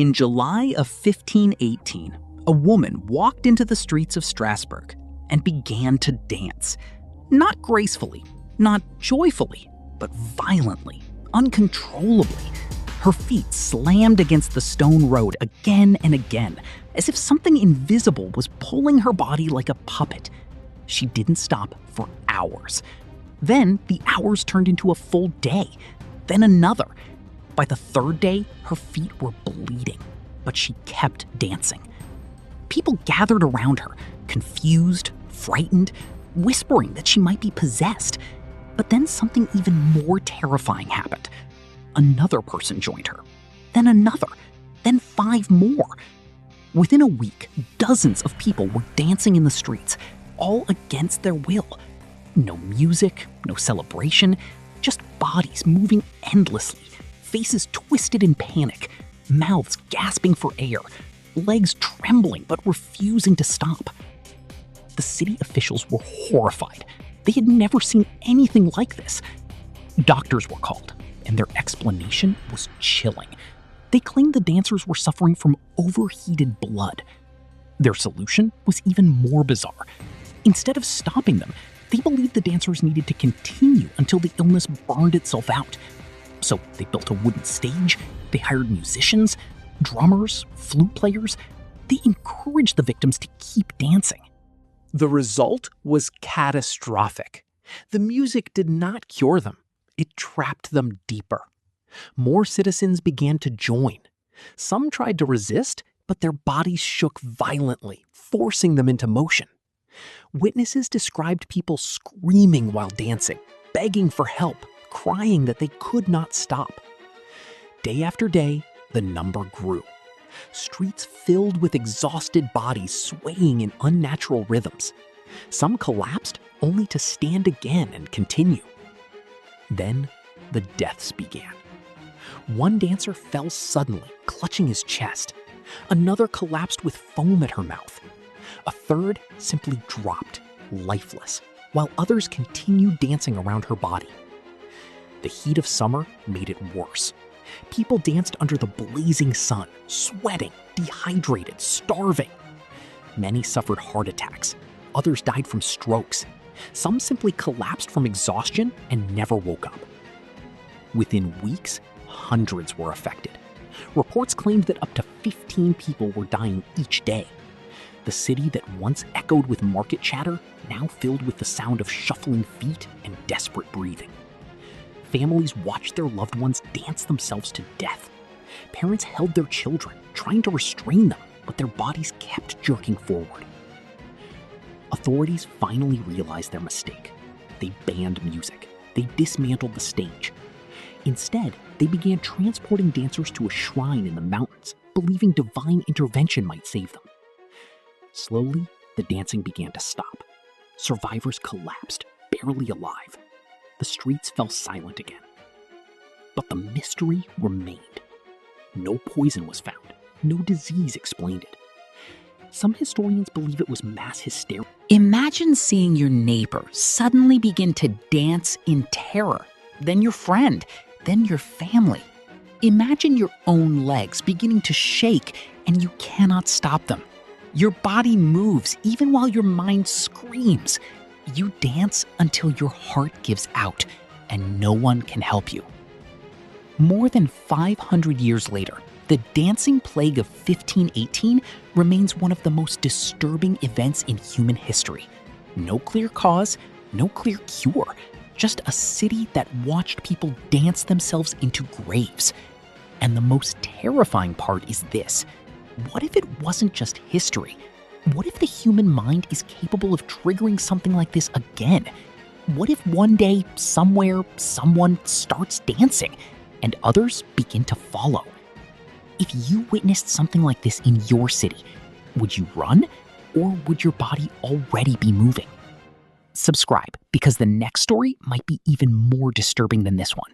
In July of 1518, a woman walked into the streets of Strasbourg and began to dance. Not gracefully, not joyfully, but violently, uncontrollably. Her feet slammed against the stone road again and again, as if something invisible was pulling her body like a puppet. She didn't stop for hours. Then the hours turned into a full day, then another. By the third day, her feet were bleeding, but she kept dancing. People gathered around her, confused, frightened, whispering that she might be possessed. But then something even more terrifying happened. Another person joined her, then another, then 5 more. Within a week, dozens of people were dancing in the streets, all against their will. No music, no celebration, just bodies moving endlessly, faces twisted in panic, mouths gasping for air, legs trembling but refusing to stop. The city officials were horrified. They had never seen anything like this. Doctors were called, and their explanation was chilling. They claimed the dancers were suffering from overheated blood. Their solution was even more bizarre. Instead of stopping them, they believed the dancers needed to continue until the illness burned itself out. So they built a wooden stage, they hired musicians, drummers, flute players. They encouraged the victims to keep dancing. The result was catastrophic. The music did not cure them. It trapped them deeper. More citizens began to join. Some tried to resist, but their bodies shook violently, forcing them into motion. Witnesses described people screaming while dancing, begging for help, crying that they could not stop. Day after day, the number grew. Streets filled with exhausted bodies swaying in unnatural rhythms. Some collapsed only to stand again and continue. Then the deaths began. One dancer fell suddenly, clutching his chest. Another collapsed with foam at her mouth. A third simply dropped, lifeless, while others continued dancing around her body. The heat of summer made it worse. People danced under the blazing sun, sweating, dehydrated, starving. Many suffered heart attacks. Others died from strokes. Some simply collapsed from exhaustion and never woke up. Within weeks, hundreds were affected. Reports claimed that up to 15 people were dying each day. The city that once echoed with market chatter now filled with the sound of shuffling feet and desperate breathing. Families watched their loved ones dance themselves to death. Parents held their children, trying to restrain them, but their bodies kept jerking forward. Authorities finally realized their mistake. They banned music. They dismantled the stage. Instead, they began transporting dancers to a shrine in the mountains, believing divine intervention might save them. Slowly, the dancing began to stop. Survivors collapsed, barely alive. The streets fell silent again. But the mystery remained. No poison was found. No disease explained it. Some historians believe it was mass hysteria. Imagine seeing your neighbor suddenly begin to dance in terror, then your friend, then your family. Imagine your own legs beginning to shake and you cannot stop them. Your body moves even while your mind screams. You dance until your heart gives out and no one can help you. More than 500 years later, the dancing plague of 1518 remains one of the most disturbing events in human history. No clear cause, no clear cure, just a city that watched people dance themselves into graves. And the most terrifying part is this. What if it wasn't just history? What if the human mind is capable of triggering something like this again? What if one day, somewhere, someone starts dancing and others begin to follow? If you witnessed something like this in your city, would you run or would your body already be moving? Subscribe because the next story might be even more disturbing than this one.